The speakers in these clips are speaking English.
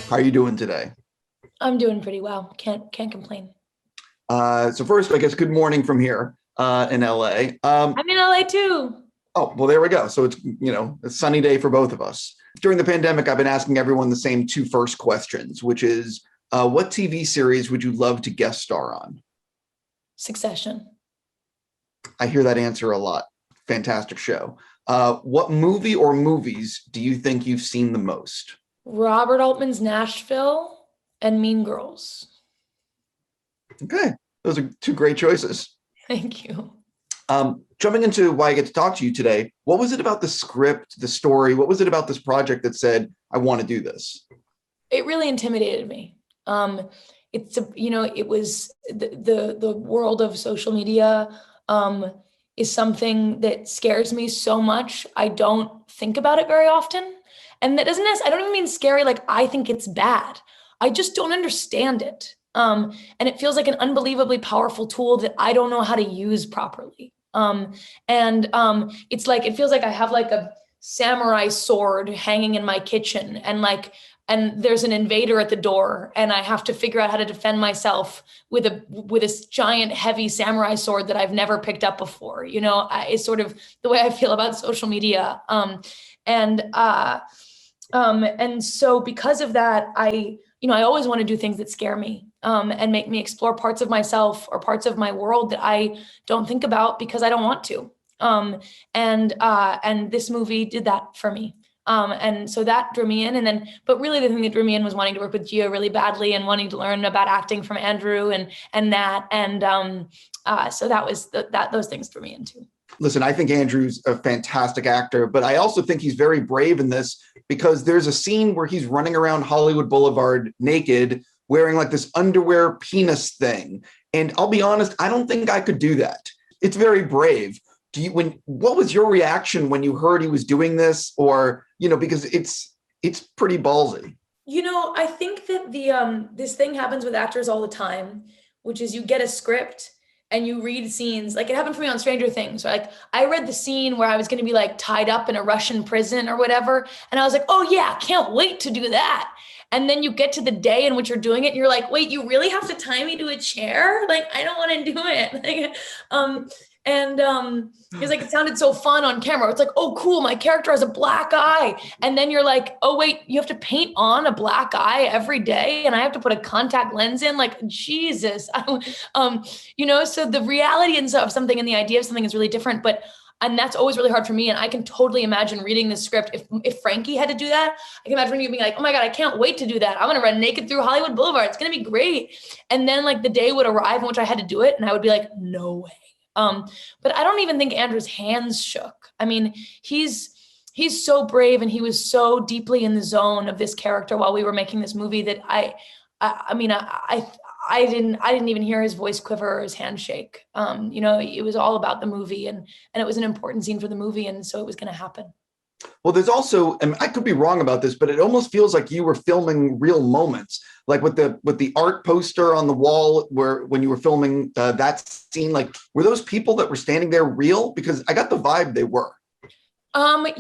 How are you doing today? I'm doing pretty well. Can't complain. So first, I guess, good morning from here in LA. I'm in LA too. Oh, well, there we go. So it's, a sunny day for both of us. During the pandemic, I've been asking everyone the same two first questions, which is, what TV series would you love to guest star on? Succession. I hear that answer a lot. Fantastic show. What movie or movies do you think you've seen the most? Robert Altman's Nashville and Mean Girls. Okay, those are two great choices. Thank you. Jumping into why I get to talk to you today, what was it about the script, the story? What was it about this project that said, I want to do this? It really intimidated me. It was the world of social media is something that scares me so much. I don't think about it very often. And that doesn't, I don't even mean scary, like I think it's bad. I just don't understand it. And it feels like an unbelievably powerful tool that I don't know how to use properly. It's like, it feels like I have like a samurai sword hanging in my kitchen and there's an invader at the door and I have to figure out how to defend myself with this giant heavy samurai sword that I've never picked up before. It's sort of the way I feel about social media. And so because of that, I always want to do things that scare me and make me explore parts of myself or parts of my world that I don't think about because I don't want to. And this movie did that for me. And so that drew me in. But really the thing that drew me in was wanting to work with Gia really badly and wanting to learn about acting from Andrew and that. So that was those things drew me in too. Listen, I think Andrew's a fantastic actor, but I also think he's very brave in this because there's a scene where he's running around Hollywood Boulevard naked, wearing like this underwear penis thing. And I'll be honest, I don't think I could do that. It's very brave. What was your reaction when you heard he was doing this? Or, because it's pretty ballsy. I think that this thing happens with actors all the time, which is you get a script and you read scenes. Like it happened for me on Stranger Things. Like I read the scene where I was going to be like tied up in a Russian prison or whatever. And I was like, oh yeah, can't wait to do that. And then you get to the day in which you're doing it and you're like, wait, you really have to tie me to a chair? Like, I don't want to do it. It's like, it sounded so fun on camera. It's like, oh, cool. My character has a black eye. And then you're like, oh, wait, you have to paint on a black eye every day. And I have to put a contact lens in, like, Jesus. So the reality of something and the idea of something is really different, and that's always really hard for me. And I can totally imagine reading this script. If Frankie had to do that, I can imagine you being like, oh my God, I can't wait to do that. I'm going to run naked through Hollywood Boulevard. It's going to be great. And then like the day would arrive in which I had to do it. And I would be like, no way. But I don't even think Andrew's hands shook. I mean, he's so brave and he was so deeply in the zone of this character while we were making this movie that I didn't even hear his voice quiver or his handshake. It was all about the movie and it was an important scene for the movie. And so it was going to happen. Well, there's also, and I could be wrong about this, but it almost feels like you were filming real moments, like with the art poster on the wall when you were filming that scene, like were those people that were standing there real? Because I got the vibe they were. I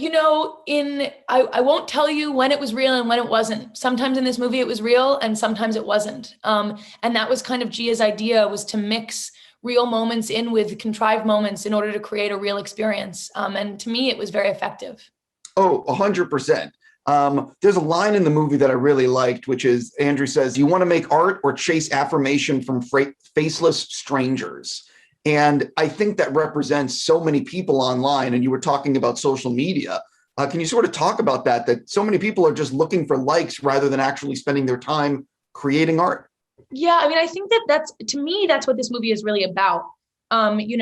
won't tell you when it was real and when it wasn't. Sometimes in this movie it was real and sometimes it wasn't. And that was kind of Gia's idea, was to mix real moments in with contrived moments in order to create a real experience. And to me, it was very effective. Oh, 100%. There's a line in the movie that I really liked, which is Andrew says, you want to make art or chase affirmation from faceless strangers. And I think that represents so many people online. And you were talking about social media. Can you sort of talk about that so many people are just looking for likes rather than actually spending their time creating art? Yeah, I mean, I think that's what this movie is really about. It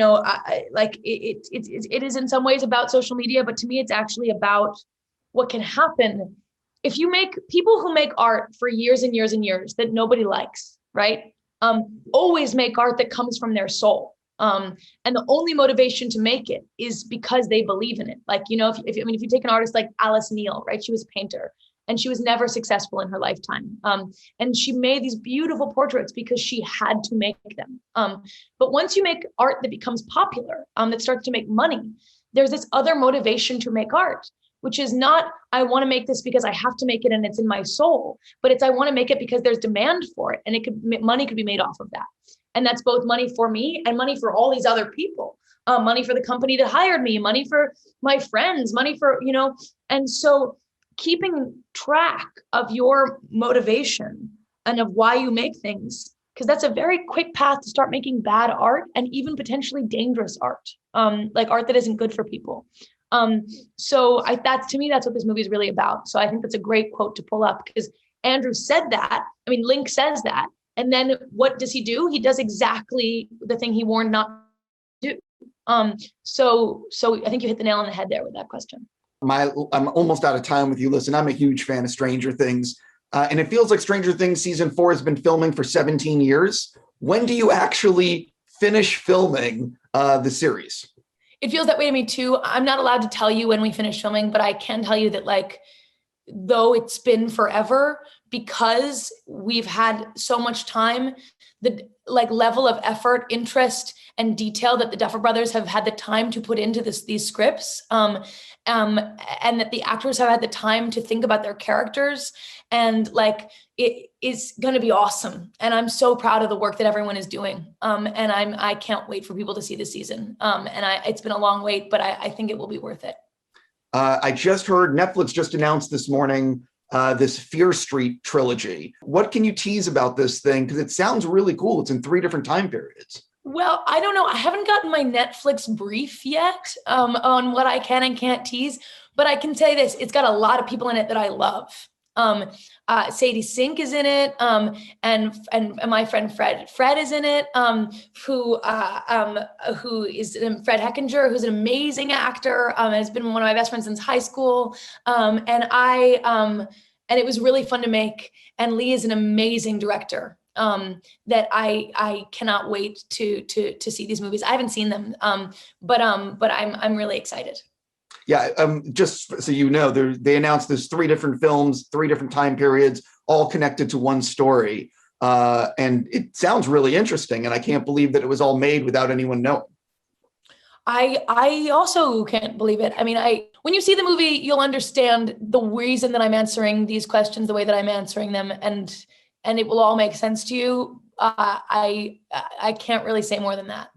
is in some ways about social media, but to me, it's actually about what can happen if you make people who make art for years and years and years that nobody likes, right? Always make art that comes from their soul. And the only motivation to make it is because they believe in it. Like, if you take an artist like Alice Neal, right? She was a painter and she was never successful in her lifetime. And she made these beautiful portraits because she had to make them. But once you make art that becomes popular, that starts to make money, there's this other motivation to make art, which is not, I want to make this because I have to make it and it's in my soul, but it's, I want to make it because there's demand for it and money could be made off of that. And that's both money for me and money for all these other people, money for the company that hired me, money for my friends, money for, and so keeping track of your motivation and of why you make things, because that's a very quick path to start making bad art and even potentially dangerous art, like art that isn't good for people. So that's, to me, that's what this movie is really about. So I think that's a great quote to pull up, because Andrew said that. I mean, Link says that. And then what does he do? He does exactly the thing he warned not to do. So I think you hit the nail on the head there with that question. I'm almost out of time with you. Listen, I'm a huge fan of Stranger Things. And it feels like Stranger Things season 4 has been filming for 17 years. When do you actually finish filming the series? It feels that way to me too. I'm not allowed to tell you when we finish filming, but I can tell you that, like, though it's been forever, because we've had so much time, the level of effort, interest, and detail that the Duffer Brothers have had the time to put into these scripts, and that the actors have had the time to think about their characters, and it is going to be awesome. And I'm so proud of the work that everyone is doing. And I can't wait for people to see this season. It's been a long wait, but I think it will be worth it. I just heard Netflix just announced this morning this Fear Street trilogy. What can you tease about this thing? Because it sounds really cool. It's in 3 different time periods. Well, I don't know. I haven't gotten my Netflix brief yet on what I can and can't tease, but I can say this. It's got a lot of people in it that I love. Sädi Sink is in it, and my friend Fred is in it, who is Fred Heckinger, who's an amazing actor, and has been one of my best friends since high school, and it was really fun to make. And Lee is an amazing director. That I cannot wait to see these movies. I haven't seen them, but I'm really excited. Yeah, just so you know, they announced there's 3 different films, 3 different time periods, all connected to one story, and it sounds really interesting. And I can't believe that it was all made without anyone knowing. I also can't believe it. I mean, when you see the movie, you'll understand the reason that I'm answering these questions the way that I'm answering them, and it will all make sense to you. I can't really say more than that.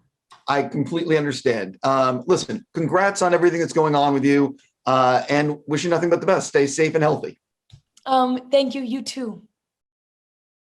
I completely understand. Listen, congrats on everything that's going on with you, and wish you nothing but the best. Stay safe and healthy. Thank you. You too.